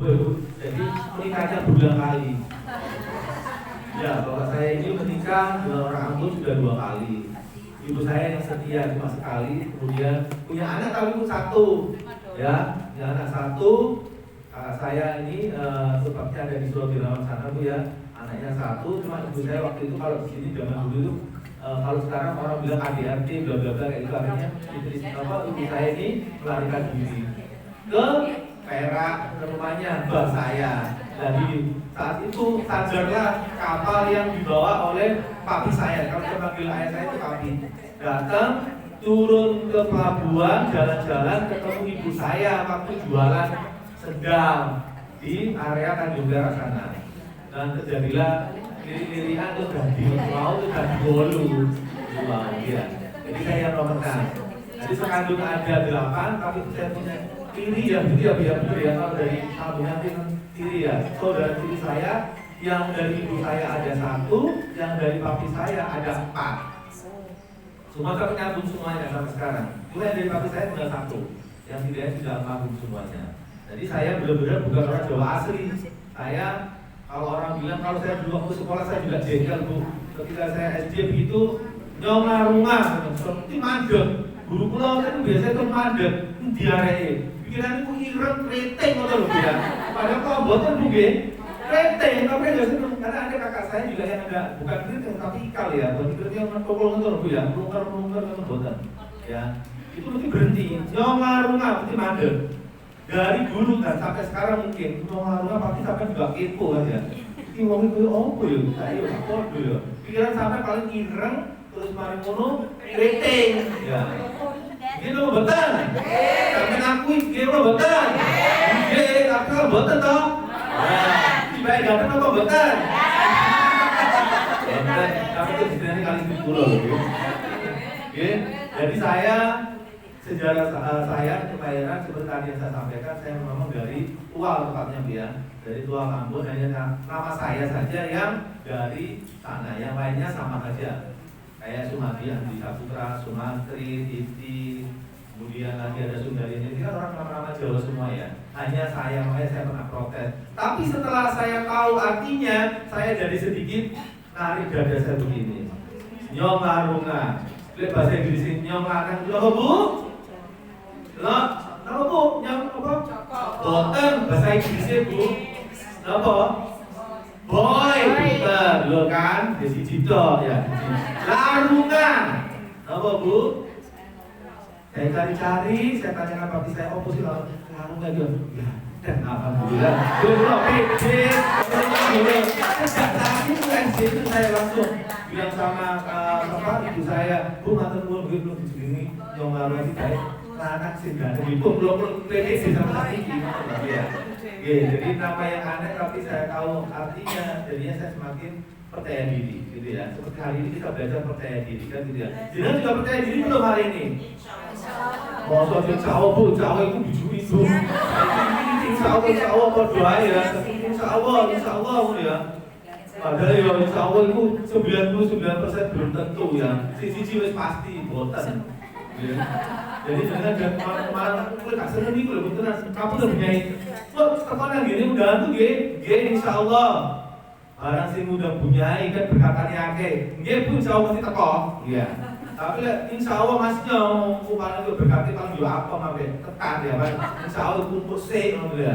Bu, jadi menikahnya berulang kali. Ya, bapak saya ini menikah dengan orang Ambon sudah 2 kali. Ibu saya yang setia cuma sekali, kemudian punya anak tapi pun 1. Ya, punya anak 1. Kakak saya ini sebabnya ada di Sulawesi sana Bu ya. Anaknya 1, cuma ibu saya waktu itu kalau di sini zaman dulu itu kalau sekarang orang bilang ADRT bla bla bla kayak itu, artinya ibu saya ini melarikan diri ke Perak, ke rumahnya mbak saya. Jadi saat itu sajarlah kapal yang dibawa oleh papi saya. Kalau kita panggil ayah saya itu papi. Datang, turun ke pelabuhan, jalan-jalan ketemu ibu saya waktu jualan sendal di area Tanjung Perak sana. Dan terjadilah kiri-kirian tuh ganti mau tuh ganti bolu. Wow, ya. Jadi saya yang nomor 6. Jadi sekandung ada 8, tapi saya punya kiri ya, begitu ya, betul ya. Kalau dari sambungan kiri ya, saudara kiri saya yang dari ibu saya ada 1, yang dari papi saya ada 4. Semua tapi nyambung semuanya sampai sekarang. Cuma yang dari papi saya tinggal 1, yang tidak sudah nyambung semuanya. Jadi saya benar-benar bukan orang Jawa asli. Saya kalau orang bilang kalau saya dulu waktu sekolah saya juga jengkel Bu. Ketika saya SD begitu nyonga-runga, seperti mandek. Guru pulau kan biasanya tuh mandek, diare. Pikiran itu ireng, kreteng atau loh ya. Padahal kalau boten Bu nggih, kreteng tapi biasanya karena ada kakak saya juga yang ada bukan kreteng tapi ikal ya. Berarti kreteng yang pokok ngono Bu ya, melungker-melungker ngono boten. Ya. Itu mesti berhenti, nyonga-runga mesti mandek. Dari dulu dan sampai sekarang mungkin nyonga-runga pasti sampai juga kepo kan ya. Iki wong iki opo ya? Ayo podo ya. Pikiran sampai paling ireng terus mari ngono kreteng. Ya. Ini lo betul. Kami ngakui ini lo betul. Nggih, tapi lo betul toh? Nah, tiba ganteng apa betul? Betul. Tapi itu sebenarnya kali 10 loh. Oke. Jadi saya sejarah saya kelahiran seperti tadi yang saya sampaikan, saya memang dari Tual tepatnya Bu ya. Dari Tual Ambon, hanya nama saya saja yang dari sana, yang lainnya sama saja. Kayak Sumadi, Andi Saputra, Sumantri, Titi, kemudian lagi ada Sundari. Ini kan orang nama-nama Jawa semua ya. Hanya saya, makanya saya pernah protes. Tapi setelah saya tahu artinya, saya jadi sedikit narik dada saya begini. Nyongarunga. Lihat bahasa Inggris nyongarunga. Apa Bu? Lah, apa Bu? Nyong apa? Boten bahasa Inggrisnya Bu. Apa? Boy, betul, lo kan, desi cipto ya. Larungan, apa Bu? Saya cari-cari, saya tanyakan papi saya, oh sih larungan gitu. Ya, dan alhamdulillah. Dulu pede, sejak tadi itu SD itu saya langsung bilang sama ibu saya, Bu ngatur nuwun begitu di sini, nyong larungan sih baik. Anak sih nggak ada itu belum pede sih sama tadi gimana ya. Jadi nama yang aneh tapi saya tahu artinya, jadinya saya semakin percaya diri, gitu ya. Seperti hari ini kita belajar percaya diri kan, gitu ya. Jadi juga percaya diri belum hari ini? Mau soal insya Allah Bu, insya Allah itu bijui itu. Insya Allah berdoa ya. Insya Allah ya. Padahal ya insya Allah itu 99% belum tentu ya. Sisi wis pasti boten. Jadi jangan kemarin aku gak seneng nih kalau betul kamu udah punya teman gini udah tuh insya Allah barang sih udah punya kan berkatanya ake Bu insya Allah mesti teko iya tapi insya Allah masnya kumpulnya itu berkati paling juga apa sampai tekan ya kan insya Allah kumpul sih ya.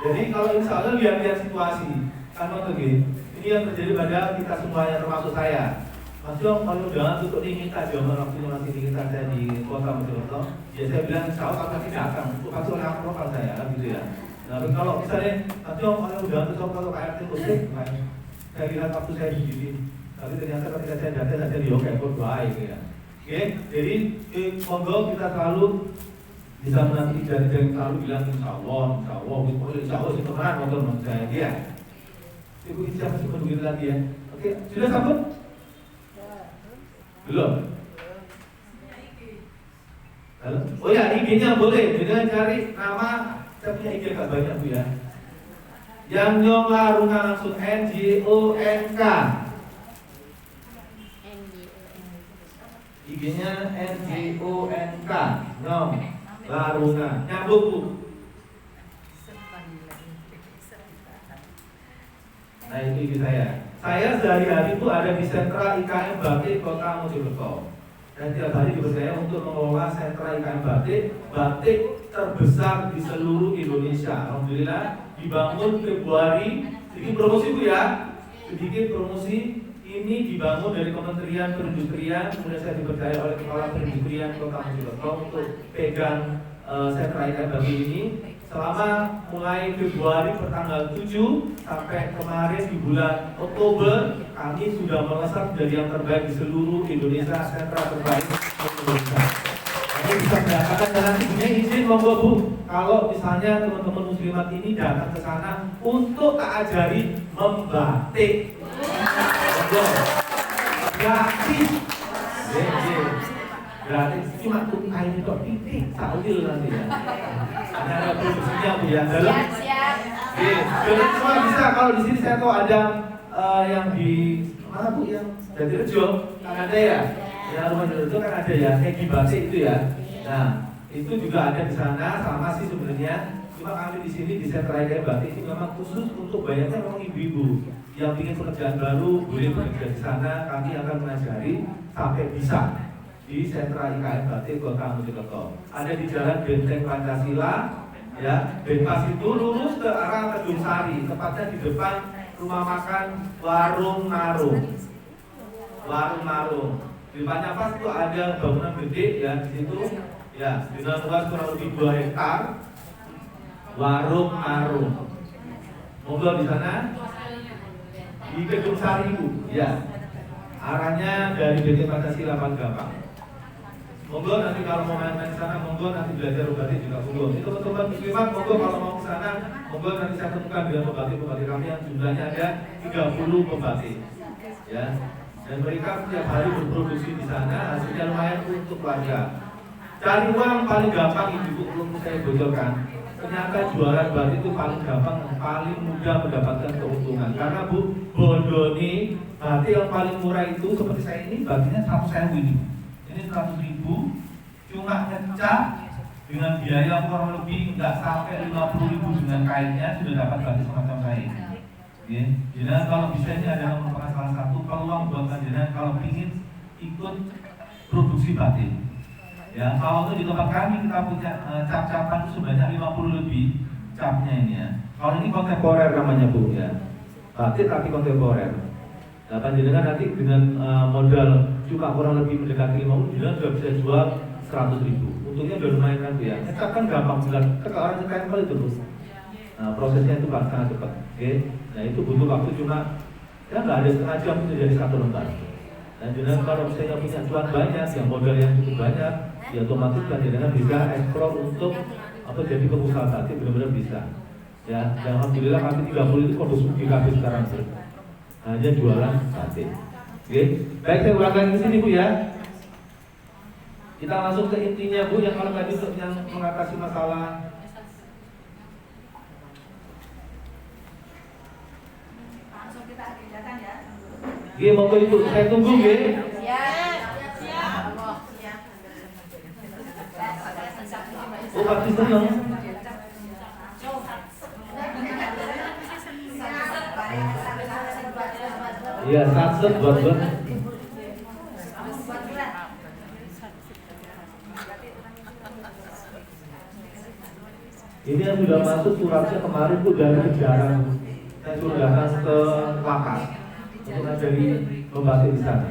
Jadi kalau insya Allah lihat situasi kan waktu ini yang terjadi pada kita semuanya termasuk saya. Mas Yong, kalau jangan tutup nih kita jangan waktu masih di kita saya di kota Mojokerto, ya saya bilang insya Allah pasti datang, untuk kasih orang profil saya gitu ya. Nah, kalau misalnya Mas Yong, kalau jangan tutup kalau KRT musik, saya lihat waktu saya di sini, tapi ternyata ketika saya datang saya di oke, baik ya. Oke, jadi monggo kita selalu bisa menanti dan selalu bilang insya Allah itu teman untuk saya dia. Ibu siapa sih begitu lagi ya? Oke, sudah sambut? Belum? Halo? Oh ya, IG-nya boleh. Dengan cari nama, saya punya IG agak banyak Bu ya. Yang Nyong Larunga langsung NJONK. IG-nya NJONK. Nyong Larunga. Nyambung Bu. Nah itu ide saya. Saya sehari-hari itu ada di sentra IKM Batik Kota Mojokerto. Dan tiap hari dipercaya untuk mengelola sentra IKM batik terbesar di seluruh Indonesia. Alhamdulillah dibangun Februari. Sedikit promosi Bu ya, sedikit promosi. Ini dibangun dari Kementerian Perindustrian. Kemudian saya dipercaya oleh Kepala Perindustrian Kota Mojokerto untuk pegang sentra IKM batik ini. Selama mulai Februari pertanggal 7 sampai kemarin di bulan Oktober, kami sudah melesat menjadi yang terbaik di seluruh Indonesia, sentra terbaik Indonesia. Kami bisa mendapatkan dan nanti punya izin monggo Bu, kalau misalnya teman-teman muslimat ini datang ke sana untuk tak ajari membatik. Monggo. Gratis. Gratis cuma tuh kain itu titik sakil nanti ya. Ada produksinya Bu ya. Dalam. Siap. Semua bisa. Kalau di sini saya tahu ada yang di mana Bu yang Jatirejo kan ada ya. Ya rumah Jatirejo kan ada ya. Kayak batik itu ya. Nah itu juga ada di sana sama sih sebenarnya. Cuma kami di sini di sentra IKM batik ini memang khusus untuk banyaknya memang ibu-ibu yang ingin pekerjaan baru boleh bekerja di sana. Kami akan mengajari sampai bisa di sentra IKM batik Kota Mojokerto. Ada di Jalan Benteng Pancasila, ya. Benpas itu lurus ke arah Kedung Sari, tepatnya di depan rumah makan Warung Narung. Warung Narung. Di depannya pas itu ada bangunan gede ya di situ, ya. Dengan luas kurang lebih 2 hektar. Warung Narung. Monggo di sana. Di Kedung Sari Bu, ya. Arahnya dari Benteng Pancasila paling gampang. Monggo nanti kalau mau main-main sana, monggo nanti belajar batik juga monggo. Ini teman-teman muslimat, monggo kalau mau ke sana, monggo nanti saya temukan dengan pembatik-pembatik kami yang jumlahnya ada 30 pembatik. Ya. Dan mereka setiap hari berproduksi di sana, hasilnya lumayan untuk keluarga. Cari uang paling gampang ibu belum saya bocorkan. Ternyata jualan batik itu paling gampang, paling mudah mendapatkan keuntungan. Karena Bu, bodoh nih, batik yang paling murah itu seperti saya ini, batiknya 100.000 ini. Ini 100.000, cuma ngecat dengan biaya kurang lebih nggak sampai 50.000 dengan kainnya sudah dapat batik semacam kain. Ya, jadi kalau bisa ini adalah merupakan salah satu peluang buat kalian kalau ingin ikut produksi batik. Ya, kalau untuk di tempat kami kita punya cap-capan itu sebanyak 50 lebih capnya ini ya. Kalau ini kontemporer namanya Bu ya, batik tapi kontemporer. Nah, panjenengan nanti dengan modal cuma kurang lebih mendekati 50 juta sudah bisa jual 100.000. Untungnya udah lumayan kan Bu ya. Ngecat kan gampang bilang, ke orang ngetempel itu Bu. Nah, prosesnya itu sangat cepat. Oke. Nah, itu butuh waktu cuma ya nggak ada setengah jam itu jadi 1 lembar. Dan jenengan kalau misalnya punya cuan banyak, yang modal yang cukup banyak, ya otomatis kan jenengan bisa eksplor untuk apa jadi pengusaha batik benar-benar bisa. Ya, dan alhamdulillah kami 30 itu kode suki kami sekarang Bu. Hanya jualan batik. Oke, baik saya ulangi ke sini Bu ya. Kita langsung ke intinya Bu, yang kalau tadi yang mengatasi masalah langsung kita kerjakan ya. Oke, mau Ibu saya tunggu ya. Oh pasti senang. Iya, satset buat. Ini yang sudah masuk suratnya kemarin Bu dari kejaran. Saya sudah datang ke lapas untuk ngajari membatik di sana.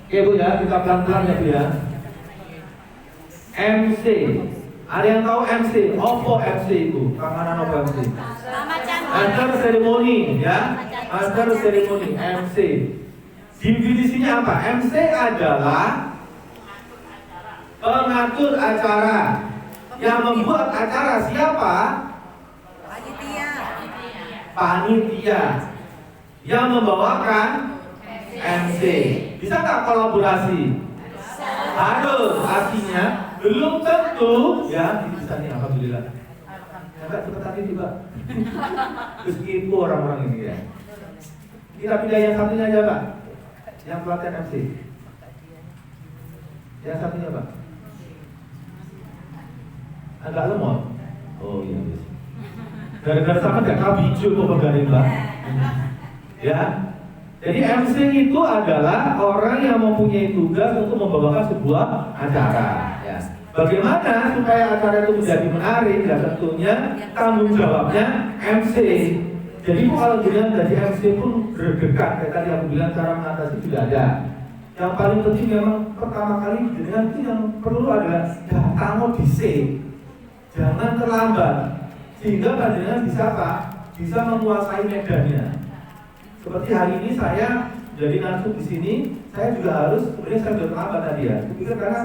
Oke Bu ya, kita pelan-pelan ya Bu ya. MC, ada yang tahu MC? Apa MC itu? Panganan apa MC? Acara seremoni ya, acara seremoni MC. Definisinya apa? MC adalah pengatur acara. Yang membuat acara siapa? Panitia. Yang membawakan MC. Bisa nggak kolaborasi? Harus. Artinya belum tentu ya. Ini bisa nih, alhamdulillah. Enggak cepetan ini Pak. Terus itu orang-orang ini ya. Kita pindah yang satunya aja Pak. Yang pelatihan MC. Yang satunya Pak? Agak lemot. Oh iya. Gara-gara sama gak tahu hijau kok pegarin Pak. Ya. Jadi MC itu adalah orang yang mempunyai tugas untuk membawakan sebuah acara. Ya. Bagaimana supaya acara itu menjadi menarik? Ya tentunya tanggung jawabnya MC. Jadi kalau dengan dari MC pun berdekat, kayak tadi aku bilang cara mengatasi tidak ada. Yang paling penting memang pertama kali dengan itu yang perlu adalah datang dhisik. Jangan terlambat. Sehingga panjenengan bisa apa? Bisa menguasai medannya. Seperti hari ini saya jadi narasum di sini, saya juga harus sebenarnya saya sudah terlambat tadi ya. Saya pikir karena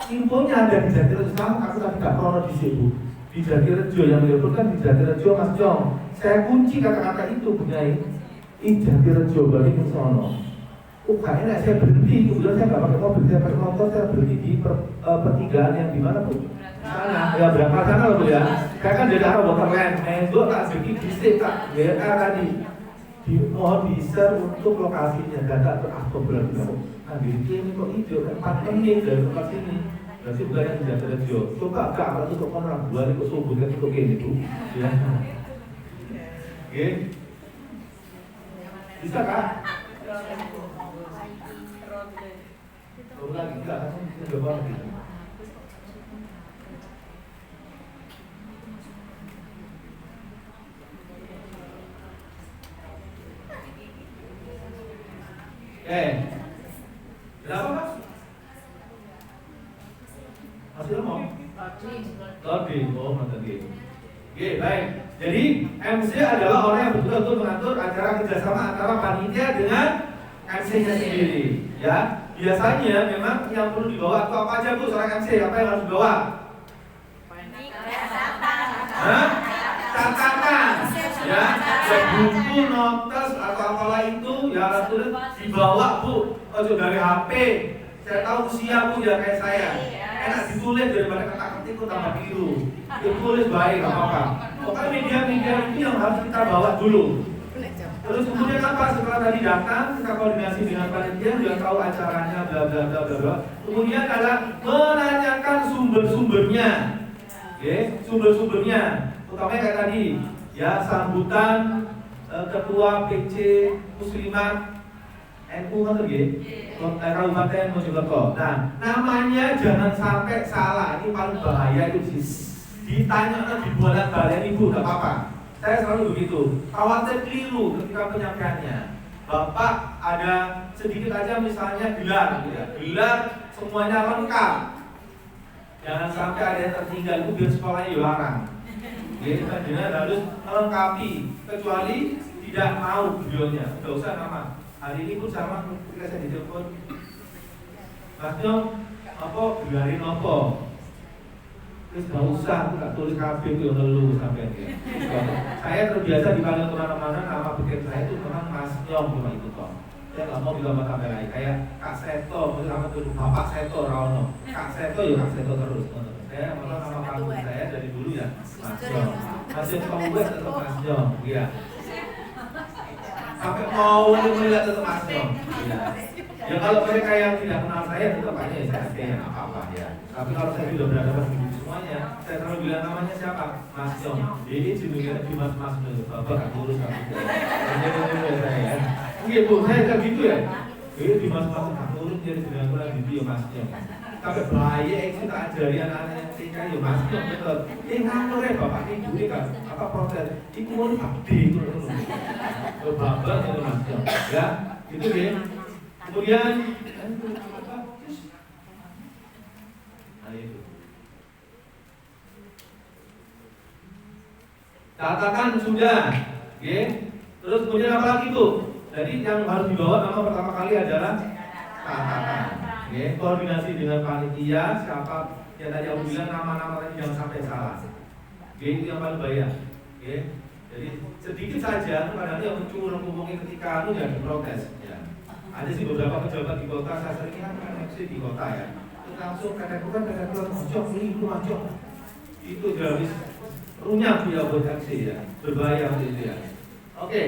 infonya ada di Jatirejo, aku tadi tidak krono di situ. Di Jatirejo yang menyebutkan di Jatirejo Mas Jong. Saya kunci kata-kata itu Bunyai. Di Jatirejo balik ke sono. Kayaknya saya berhenti, kemudian saya nggak pakai mobil, saya pakai motor, saya berhenti di pertigaan yang di mana Bu? Sana, ya berangkat sana loh Bu ya. Saya kan dari arah Waterland, gue tak berhenti di tak WA tadi. Mohon di-share untuk lokasinya, data beraktual berarti nah ini kok hijau, 4 menit dari tempat sini. Berarti bukan yang di Jatirejo. Coba gak, kalau tutup orang bulan itu subuh kan tutup ini Bu. Ya. Oke. Bisa Kak? Coba lagi, enggak, kan bisa banget gitu. Berapa Mas? Masih lemot? Loading, oh loading. Oke, baik. Jadi MC adalah orang yang betul-betul mengatur acara kerjasama antara panitia dengan MC-nya sendiri. Ya, biasanya memang yang perlu dibawa itu apa aja Bu? Seorang MC apa yang harus dibawa? Hah? Catatan. Ya, buku, notes atau apalah itu ya harus dibawa Bu. Ojo dari HP. Saya tahu usia Bu ya kayak saya. Enak ditulis daripada ketak-ketik itu tambah biru. Ditulis baik nggak apa-apa. Pokoknya media-media itu yang harus kita bawa dulu. Terus kemudian apa? Setelah tadi datang kita koordinasi dengan panitia, sudah tahu acaranya, bla bla bla bla bla. Kemudian adalah menanyakan sumber-sumbernya. Oke, sumber-sumbernya. Utamanya kayak tadi, ya sambutan ketua PC Muslimat NU kan nggih? Kabupaten Mojokerto. Nah, namanya jangan sampai salah. Ini paling bahaya itu sih. Ditanya di bolak-balik Ibu enggak apa-apa. Saya selalu begitu. Khawatir keliru ketika penyampaiannya. Bapak ada sedikit aja misalnya gelar, gitu ya. Gelar semuanya lengkap. Jangan sampai ada yang tertinggal, itu biar sekolahnya dilarang. Jadi panjenengan harus melengkapi, kecuali tidak mau beliaunya, tidak usah nama. Hari ini pun sama ketika saya ditelepon, Mas Nyong, apa gelarin apa? Terus nggak usah, aku nggak tulis KB itu yang lalu sampai ini. Saya terbiasa dipanggil kemana-mana, nama pikir saya itu memang Mas Nyong cuma itu kok. Saya nggak mau bilang sama lain, kayak Kak Seto, sama tuh Bapak Seto Rawono, Kak Seto ya Kak Seto terus. Saya malah nama panggung saya dari dulu ya Mas Nyong. Mas Nyong kamu tetap Mas Nyong, iya. Sampai mau melihat tetap Mas Nyong. Iya. Ya kalau mereka yang tidak kenal saya tetap aja ya saya ya apa-apa ya. Tapi kalau saya sudah berhadapan dengan semuanya, saya selalu bilang namanya siapa? Mas Nyong. Jadi judulnya di Mas Nyong. Bapak nggak ngurus aku. Ini saya. Iya Bu, saya kayak gitu ya. Jadi di Mas nggak ngurus jadi dengan kurang gitu ya Mas Nyong. Tapi bahaya itu tak ajari anak-anak yang tinggal ya Mas Nyong betul. Nganggur ya Bapak Ibu ini kan apa protes? Iku mau abdi itu. Bapak itu Mas Nyong. Ya, itu ya. Kemudian catatan sudah, okay. Terus kemudian apa lagi tuh? Jadi yang harus dibawa nama pertama kali adalah catatan, okay. Koordinasi dengan panitia, siapa yang tadi aku bilang nama-nama tadi jangan sampai salah, okay. Itu yang paling bahaya, okay. Jadi sedikit saja kadang yang mencuri ketika itu ya diprotes, ya. Ada sih beberapa pejabat di kota, saya sering kan MC di kota ya. Itu langsung kadang-kadang mojok, itu mojok. Itu habis runyam dia buat MC ya, berbahaya untuk itu ya. Oke.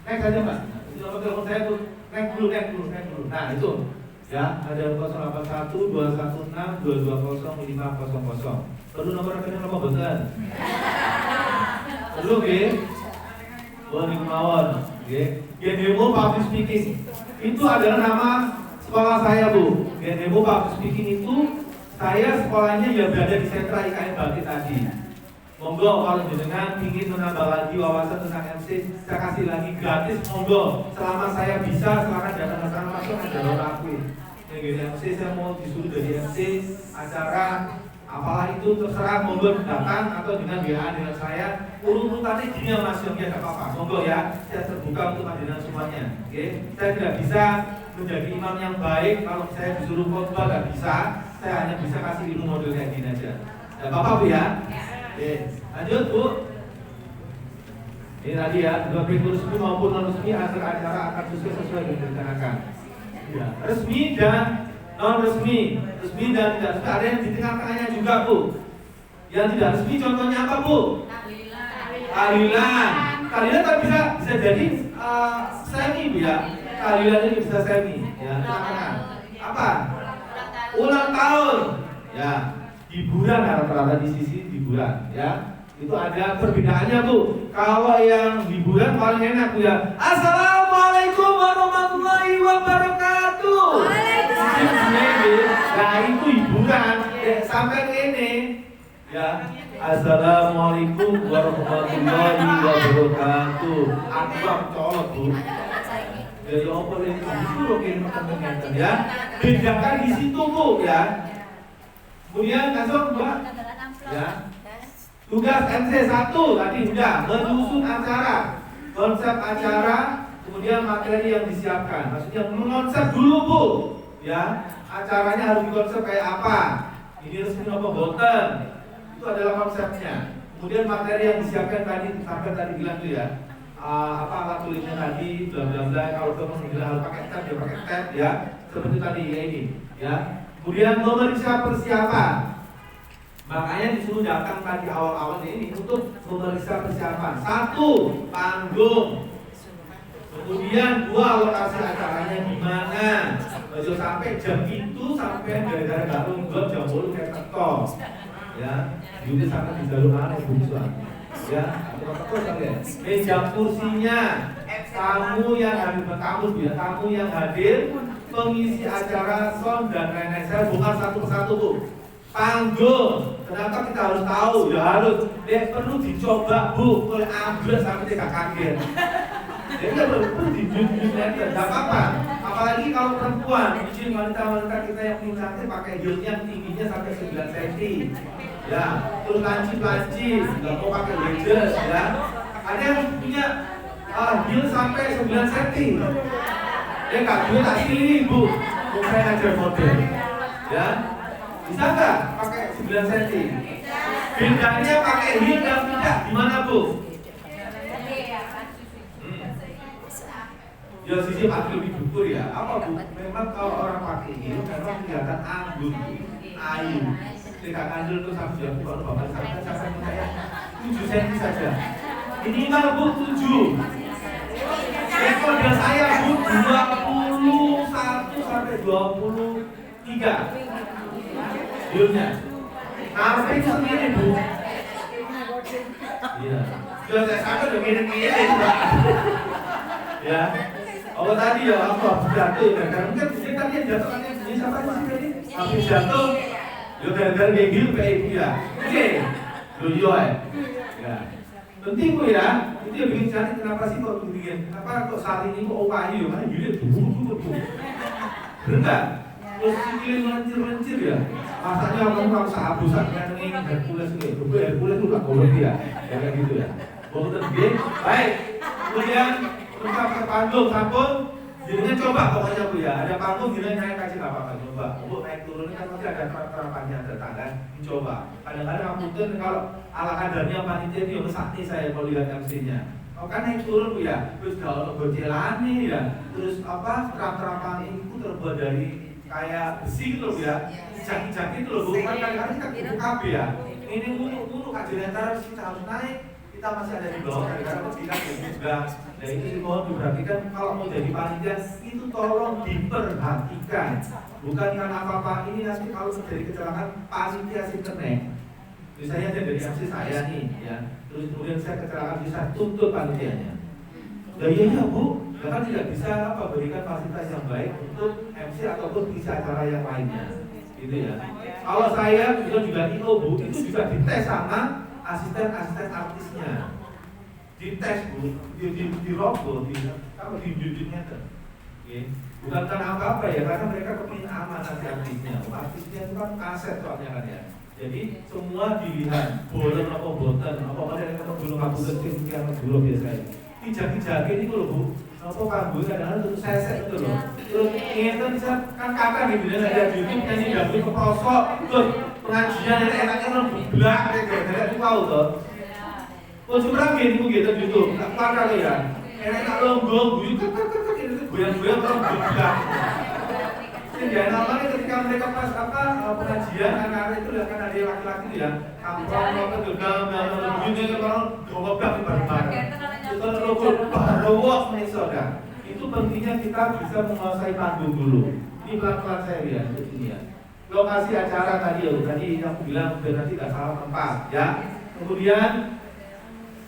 Next aja Pak. Nomor telepon saya tuh, next dulu. Nah itu Ya, ada 081 216 220 500. Perlu nomor rekening apa boten? Perlu nggih? Oh, niku mawon, nggih. Demo public speaking. Itu adalah nama sekolah saya, Bu. Demo public speaking itu saya sekolahnya ya berada di sentra IKN Bakti tadi. Monggo kalau jenengan ingin menambah lagi wawasan tentang MC, saya kasih lagi gratis. Monggo, selama saya bisa, silakan datang ke sana langsung ada orang akuin. Yang MC saya mau disuruh dari MC acara apalah itu terserah, monggo datang atau dengan WA dengan saya. Urutannya gini ya Mas, ya tidak apa-apa. Monggo ya, saya terbuka untuk panjenengan semuanya. Oke, saya tidak bisa menjadi imam yang baik kalau saya disuruh khotbah, nggak bisa. Saya hanya bisa kasih ilmu model kayak gini aja. Ya Bapak Bu ya. Oke, lanjut Bu. Ini tadi ya, baik resmi maupun non resmi acara akan sesuai dengan direncanakan. Ya, resmi dan non resmi, resmi dan tidak resmi. Ada yang di tengah-tengahnya juga Bu. Yang tidak resmi contohnya apa Bu? Tahlilan. Tahlilan kan bisa jadi semi Bu ya. Tahlilan ini bisa semi. Ya, tengah-tengah. Apa? Ulang tahun. Ya. Hiburan rata-rata di sisi hiburan ya. Itu ada perbedaannya Bu. Kalau yang hiburan paling enak Bu ya. Assalamualaikum warahmatullahi wabarakatuh. Waalaikumsalam. Nah itu hiburan. Sampai ini ya. Assalamualaikum warahmatullahi wabarakatuh. Aku colok Bu. Jadi apa yang disuruh kirim teman-teman ya. Bedakan di situ Bu ya. Kemudian langsung Mbak ya. Tugas MC 1 tadi sudah menyusun acara, konsep acara, kemudian materi yang disiapkan. Maksudnya mengonsep dulu Bu ya. Acaranya harus dikonsep kayak apa? Ini resmi apa boten? Itu adalah konsepnya. Kemudian materi yang disiapkan tadi sampai tadi bilang tuh ya. Apa alat tulisnya tadi, bla bla bla. Kalau kamu harus pakai tab ya pakai tab ya. Seperti tadi ya ini ya. Kemudian memeriksa persiapan. Makanya disuruh datang tadi awal-awal ini untuk memeriksa persiapan. 1. Panggung. Kemudian 2. Lokasi acaranya di mana. Ojo sampai jam itu sampai gara-gara gak lunggul jam 10 kayak teko. Ya, itu sampai di jalur aneh bukan. Ya, teko sampai. Meja kursinya. Tamu yang hadir ya, tamu yang hadir, pengisi acara, sound dan lain-lain. Saya bukan satu persatu Bu. Panggung, kenapa kita harus tahu? Ya harus, perlu dicoba Bu, boleh ambil sampai tidak kaget. Jadi perlu dijunjung tidak apa-apa. Apalagi kalau perempuan, mungkin wanita-wanita kita yang punya cantik pakai heelnya tingginya sampai 9 cm. Ya, terus lanci, nggak mau pakai wedges ya. Ada yang punya heel sampai 9 cm. Ya nggak duit tak sini Bu, saya ngajar model. Ya, bisa nggak pakai 9 cm? Bedanya pakai heel dan tidak gimana Bu? Ya sisi pasti lebih dukur ya. Apa Bu? Memang kalau orang pakai heel memang kelihatan anggun, ayu. Tidak anggun itu sampai jam kalau bapak sampai saya 7 cm saja. Minimal Bu 7. Model saya Bu 21 sampai 23. Heelnya. Harusnya itu segini Bu. Iya. Sudah saya sampai udah gini-gini. Ya. Oh tadi ya apa jatuh ya kan mungkin tadi yang jatuh kan yang siapa sih tadi? Habis jatuh. Yo gara-gara kayak gitu kayak ibu ya. Oke. Yo ya. Penting Bu ya. Itu yang bikin cari kenapa sih kok begini? Kenapa kok saat ini kok opayu? Karena gini tuh. Bener nggak? Terus sikilin mencir-mencir ya. Masanya kamu kalau sehabusan kan ini Hercules ini. Hercules itu gak boleh ya. Kayak gitu ya. Boleh begini. Baik. Kemudian untuk ke panggung sampun. Jadinya coba pokoknya Bu ya. Ada panggung jadinya naik kasih apa-apa coba. Bu naik turun kan pasti ada terapannya ada tangga. Coba. Kadang-kadang mungkin kalau ala kadarnya panitia dia mesakti saya kalau lihat MC-nya. Oh kan naik turun Bu ya. Terus kalau gocelani ya. Terus apa terang-terangan itu terbuat dari kayak besi gitu loh ya. Jaki-jaki itu loh Bu. Kan kadang-kadang kita kuku KB ya. Ini untuk kajian antara kita harus naik. kita masih ada di bawah karena kita juga. Nah itu sih mohon diperhatikan kalau mau jadi panitia itu tolong diperhatikan. Bukan karena apa-apa ini nanti kalau terjadi kecelakaan panitia si kena. Misalnya saya dari MC saya nih ya, terus kemudian saya kecelakaan bisa tuntut panitianya. Nah iya Bu, ya kan tidak bisa berikan fasilitas yang baik untuk MC ataupun isi acara yang lainnya, gitu ya. Kalau saya juga IO Bu, itu juga dites sama asisten artisnya, dites Bu, di robo, kalau di judulnya tuh, bukan karena apa ya, karena mereka kepingin aman nanti artisnya itu kan aset soalnya kan ya. Jadi semua dilihat, boleh apa boten, apa mereka belum kabur yang dulu biasanya. Dijagi-jagi ini loh Bu, apa kabur kadang-kadang tuh sesek itu loh. Terus ingin bisa kan kakak gitu ya, saya YouTube nyanyi dangdut keprosok, terus pengajian enaknya kan belak kayak itu tahu tuh. Oh seberang gitu YouTube, tak parah ya. Enak lombong, guyu itu goyang-goyang orang belak. Jadi namanya ketika mereka pas pengajian anak-anak itu kan ada laki-laki itu ya, kampung itu dalam begini orang gobak bareng-bareng. Itu rokok baru mesoda. Itu pentingnya kita bisa menguasai panggung dulu. Ini pelan-pelan saya lihat ini ya. Lokasi acara tadi yang aku bilang berarti tidak salah tempat ya. Kemudian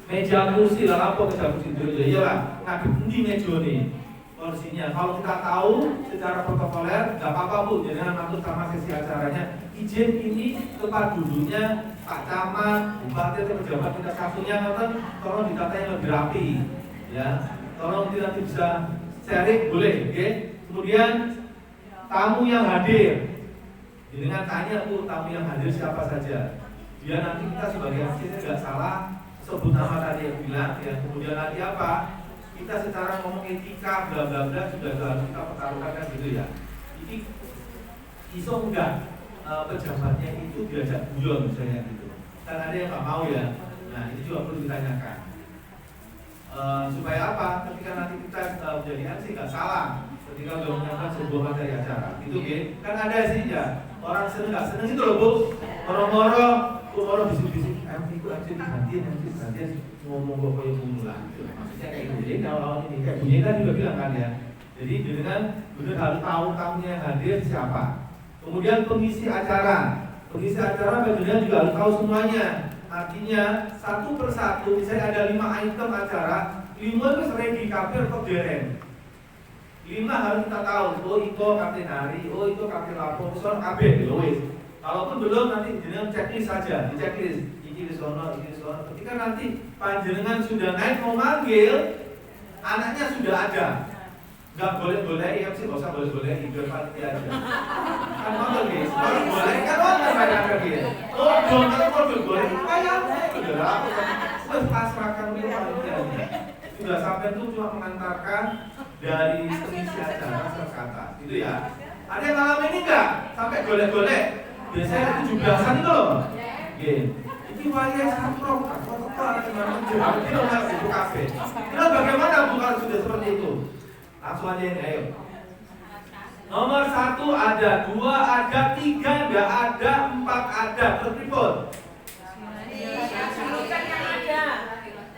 meja kursi lah apa meja kursi dulu ya lah. Ngadep di meja nih. Porsinya, kalau kita tahu secara protokoler, nggak apa-apa Bu, jangan masuk sama sesi acaranya. Izin ini tempat duduknya Pak Camat, Bupati atau pejabat kita satunya, tolong ditata yang lebih rapi, ya. Tolong tidak bisa sharing, boleh, oke? Kemudian tamu yang hadir, dengan tanya Bu, tamu yang hadir siapa saja. Biar nanti kita sebagai asisten nggak salah sebut nama tadi yang bilang, ya. Kemudian nanti apa? Kita secara ngomong etika bla bla bla juga harus kita pertaruhkan kan gitu ya. Ini iso enggak pejabatnya itu diajak guyon misalnya gitu. Kan ada yang nggak mau ya. Nah ini juga perlu ditanyakan. Supaya apa? Ketika nanti kita menjadi MC nggak salah. Ketika udah menyampaikan sebuah materi acara, gitu kan ada sih ya. Orang seneng nggak seneng itu loh Bu. Orang bisik-bisik MC gantian ngomong kok kayak bunyi lah. Maksudnya kayak gitu. Jadi kalau ini kayak bunyi kan juga bilang kan ya. Jadi dengan benar harus tahu tamunya yang hadir siapa. Kemudian pengisi acara bagian juga harus tahu semuanya. Artinya satu persatu, misalnya ada 5 item acara, 5 itu sering di kabel atau dereng. 5 harus kita tahu. Oh itu kabel nari, oh itu kabel lapor, soal kabel wis. Kalaupun belum nanti dengan checklist saja, di checklist. Iki sono. Ketika nanti panjenengan sudah naik mau manggil, anaknya sudah ada. Enggak boleh MC, enggak usah boleh ikut panitia aja. Kan ngono guys, kalau boleh kan ono banyak lagi. Oh, kalau boleh bayar. Sudah aku terus pasrahkan itu panitia. Sudah sampai itu cuma mengantarkan dari pengisi acara kata, gitu ya. Ada yang ngalamin ini enggak? Sampai golek-golek. Biasanya 17-an itu loh. Nggih. Iki wayahe sampro, apa itu kafe. Nah, bagaimana Bu kalau sudah seperti itu? Langsung aja ini, ayo. Nomor 1 ada, 2 ada, 3 enggak ada, 4 ada, tertripod.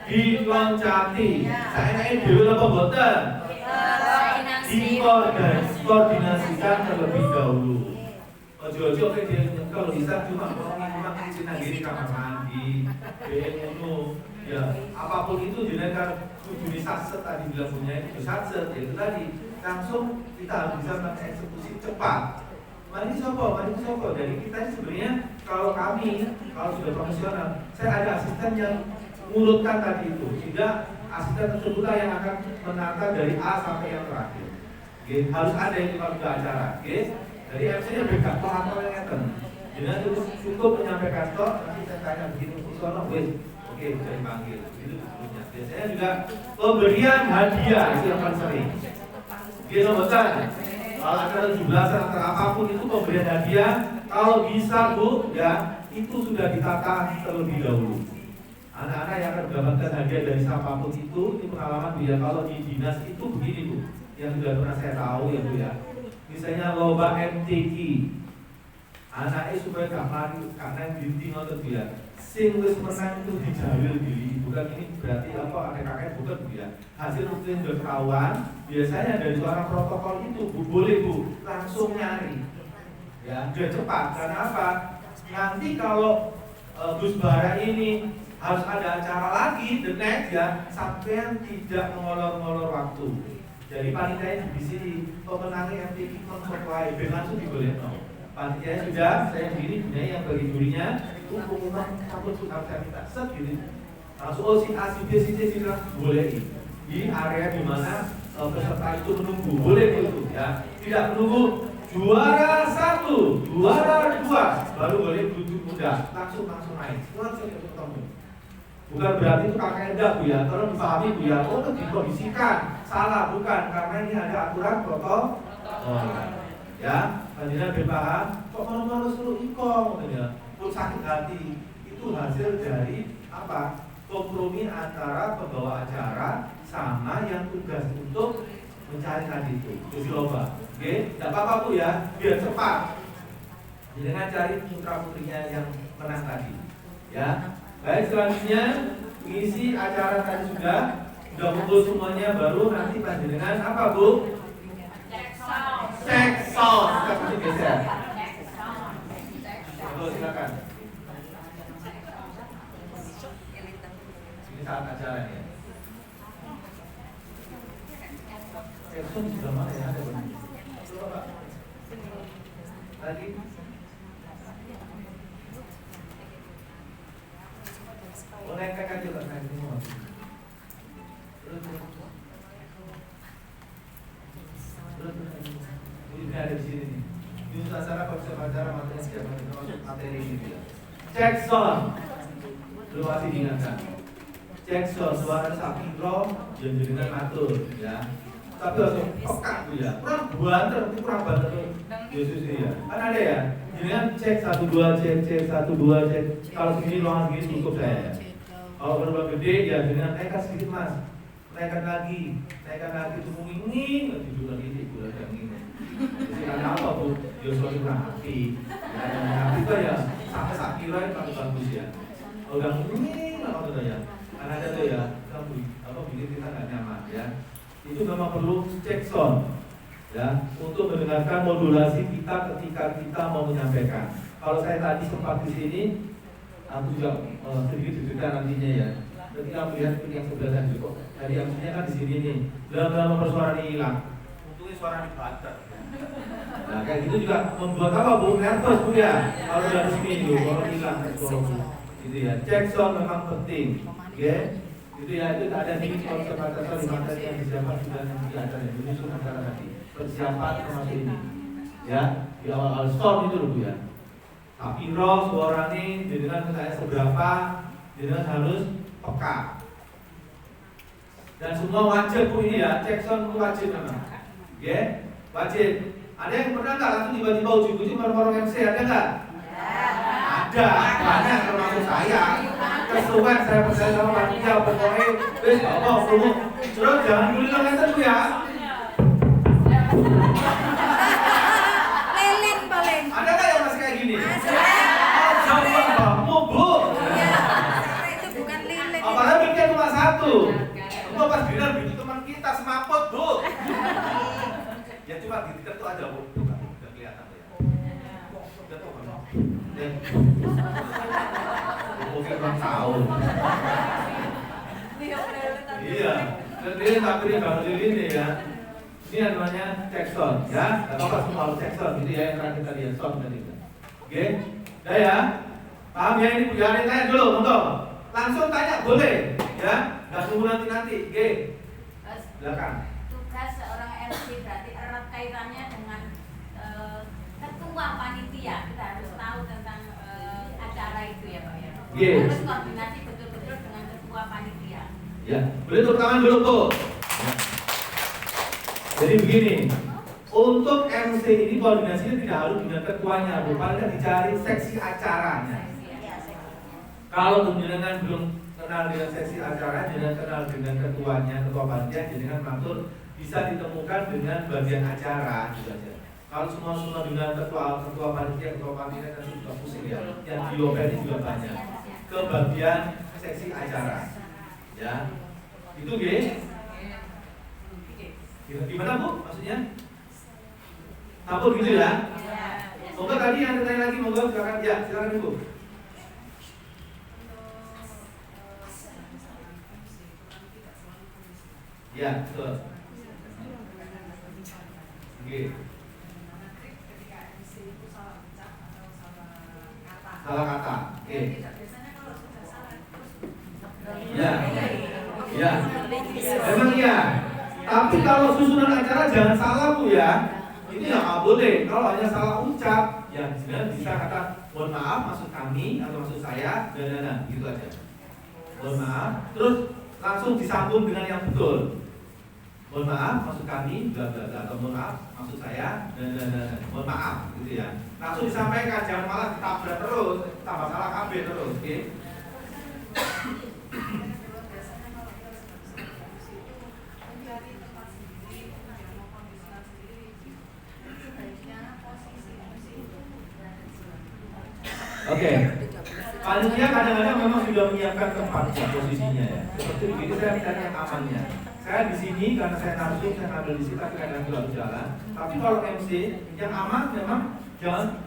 Diloncati. Saya naik dulu apa boten? Dikoordinasikan terlebih dahulu. Ojo-ojo dia kalau bisa cuma izin di kamar mandi, BNU, ya apapun itu jenengan kudu satset tadi bilang punya itu satset, itu tadi langsung kita harus bisa mengeksekusi cepat. Mari sopo. Jadi kita ini sebenarnya kalau sudah profesional, saya ada asisten yang mengurutkan tadi itu, sehingga asisten tersebut yang akan menata dari A sampai yang terakhir. Harus ada yang kalau sudah acara, Jadi MC-nya beda, paham yang ngeten. Jadi cukup menyampaikan tok, nanti saya tanya begini, sono wes, oke bisa dipanggil. Itu sebelumnya. Biasanya juga pemberian hadiah itu yang paling sering. Gitu bosan. Kalau ada 17-an atau apapun itu pemberian hadiah, kalau bisa Bu, ya itu sudah ditata terlebih dahulu. Anak-anak yang akan mendapatkan hadiah dari siapapun itu pengalaman dia kalau di dinas itu begini Bu, yang sudah pernah saya tahu ya Bu ya. Misalnya lomba MTQ, Anaknya supaya gak mari karena binti ngotot dia. Sing wis menang itu dijawil diri, bukan ini berarti apa ada kakek bukan bu ya. Hasil rutin udah ketahuan, biasanya dari suara protokol itu bu boleh bu langsung nyari, ya udah cepat. Karena apa? Nanti kalau Gus Bara ini harus ada acara lagi the next ya, sampean tidak mengolor-ngolor waktu. Jadi panitia di sini pemenangnya MTQ mensupply langsung diboleh no. Panitia sudah saya sendiri punya yang bagi jurinya pengumuman cabut sudah saya minta set gitu. Langsung oh si A si B si C si D boleh di area di mana peserta itu menunggu boleh itu ya. Tidak menunggu juara 1, juara 2 baru boleh duduk muda langsung naik. Langsung ketemu. Bukan berarti itu kakek enggak bu ya. Kalau dipahami bu ya, oh itu dikondisikan salah bukan karena ini ada aturan protokol. Ya, kandidat berpaham, kok malu-malu suruh ikong, ya, pun sakit hati. Itu hasil dari apa? Kompromi antara pembawa acara sama yang tugas untuk mencari tadi itu. Jadi loba, oke? Tidak apa-apa bu ya, biar cepat. Dengan cari putra putrinya yang menang tadi, ya. Baik selanjutnya mengisi acara tadi sudah kumpul semuanya baru nanti panjenengan apa bu? Cek sound, kita kasih geser. Silakan. Ini saat acara ya. Cek sound di sebelah mana ya? Ada Pak. Coba Pak. Lagi. Oh, naikkan aja Pak, naik semua. Terus. Ini ada di sini nih. Ini acara konsep acara materi siapa termasuk materi ini ya. Cek sound. Belum masih diingatkan. Cek sound suara sapiro yang dengan matur ya. Tapi langsung peka tuh ya. Kurang banter. Yesus ya. Kan ada ya. Dengan cek 1 2 cek 1 2 cek. Kalau segini ruangan segini cukup saya ya. Kalau berubah gede ya dengan naikkan sedikit mas. Naikkan lagi tunggu ingin tidur lagi ibu lagi ingin. Jadi karena apa bu? Yosua itu hati. Ya itu ya sampai sakira itu bagus ya. Kalau udah ingin apa tuh ya? Karena ada tuh ya, kamu apa bikin kita nggak nyaman ya. Itu memang perlu cek sound ya untuk mendengarkan modulasi kita ketika kita mau menyampaikan. Kalau saya tadi sempat di sini, aku juga sedikit cerita nantinya ya. Ketika melihat yang sebelah tadi kok tadi maksudnya kan di sini nih lama-lama suara ini hilang untungnya suara ini banter nah kayak gitu juga membuat apa bu nervous bu ya kalau dari sini bu kalau hilang gitu ya cek sound memang penting oke itu ya itu ada nih konsep acara di materi yang disiapkan sudah nanti ada yang menyusun acara nanti persiapan termasuk ini ya di awal sound itu loh bu ya tapi roh suara ini dengan saya seberapa dengan harus peka dan semua wajib bu ini ya cek sound itu wajib memang ya wajib ada yang pernah nggak langsung tiba-tiba ujuk-ujuk orang-orang MC ada nggak? Ada banyak termasuk saya kesuwen saya percaya sama panitia pokoknya wes bapak kamu terus jangan dulu nonton bu ya Lilin paling. ada nggak yang masih kayak gini? Ada. Kamu bu apalagi mikir cuma satu. Cuma pas dinner itu teman kita semaput bu. Ya cuma ditekan tuh aja bu. Tuh kan udah kelihatan tuh ya. Udah tuh kan. Mungkin orang tahu. Iya. Jadi tapi dia baru ini ya. Ini namanya cek sound ya. Apa semua cek sound gitu ya yang terakhir tadi ya sound tadi. Oke. Udah ya. Paham ya ini jangan tanya dulu untuk. Langsung tanya boleh ya nggak tunggu nanti oke silakan. Tugas seorang MC berarti erat kaitannya dengan ketua panitia. Kita harus tahu tentang acara itu ya pak ya. Harus koordinasi betul-betul dengan ketua panitia ya boleh tepuk tangan dulu bu ya. Jadi begini untuk MC ini koordinasinya tidak harus dengan ketuanya bu paling dicari seksi acaranya. Kalau jenengan belum kenal dengan seksi acara, jenengan kenal dengan ketuanya, ketua panitia, jenengan matur bisa ditemukan dengan bagian acara gitu aja. Kalau semua dengan ketua panitia nanti juga pusing ya. Yang diopeni juga banyak. Ke bagian seksi acara, ya. Itu gimana Bu? Maksudnya? Campur gitu ya? Monggo tadi yang tanya lagi, monggo silakan. Ya, silakan Ibu. Ya, betul. Oke. Salah kata. Oke. Ya. Ya. Memang iya. Tapi kalau susunan acara jangan salah Bu ya. Ini ya nggak boleh. Kalau hanya salah ucap, ya sebenarnya bisa kata mohon maaf maksud kami atau maksud saya dan gitu aja. Mohon maaf. Terus langsung disambung dengan yang betul. Mohon maaf maksud kami bla bla bla atau mohon maaf maksud saya dan mohon maaf gitu ya. Langsung disampaikan, jangan malah ditabrak terus, tambah salah KB terus, oke? Oke. Panitia kadang-kadang memang sudah menyiapkan tempat ya, posisinya ya. Seperti begitu saya minta yang amannya. Saya di sini karena saya langsung saya ngambil di sini tapi kadang juga berjalan. Tapi kalau MC yang aman memang jangan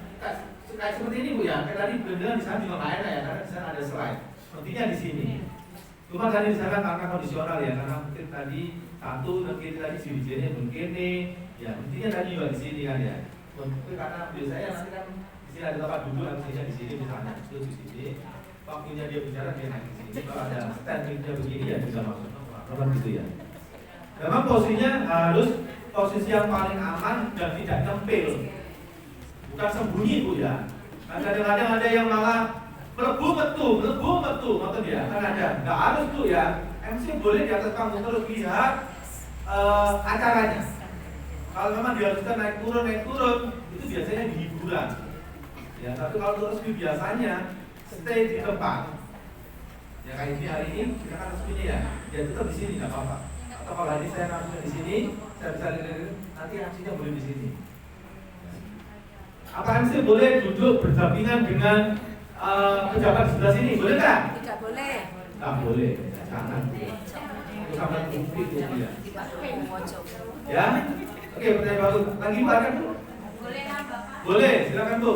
kayak seperti ini Bu ya. Kayak tadi benar di sana juga nggak enak ya karena di sana ada slide. Sepertinya di sini. Cuma tadi di sana karena kondisional ya karena mungkin tadi satu mungkin tadi CBJ-nya mungkin nih. Ya intinya tadi juga di sini kan ya. Mungkin karena biasanya nanti kan di sini ada tempat duduk MC-nya di sini misalnya itu di sini. Waktunya dia bicara dia naik di sini. Kalau ada stand-nya begini ya bisa masuk. Memang gitu ya. Memang posisinya harus posisi yang paling aman dan tidak nyempil. Bukan sembunyi Bu ya. Kadang-kadang ada yang malah melebu metu, ngoten ya. Kan ada. Enggak harus tuh ya. MC boleh di atas panggung terus lihat acaranya. Kalau memang diharuskan naik turun, itu biasanya di hiburan. Ya, tapi kalau terus biasanya stay di tempat. Ya kayak ini hari ini kita kan resminya ya. Ya tetap di sini nggak apa-apa. Atau kalau hari ini saya langsung di sini, saya bisa lihat nanti MC-nya boleh di sini. Apa MC boleh duduk berdampingan dengan pejabat sebelah sini? Boleh nggak? Tidak boleh. Nggak boleh. Jangan. Itu sampai bukti itu ya. Ya. Oke, pertanyaan baru. Lagi Bu ada Bu? Boleh kan Bapak? Boleh, silakan Bu.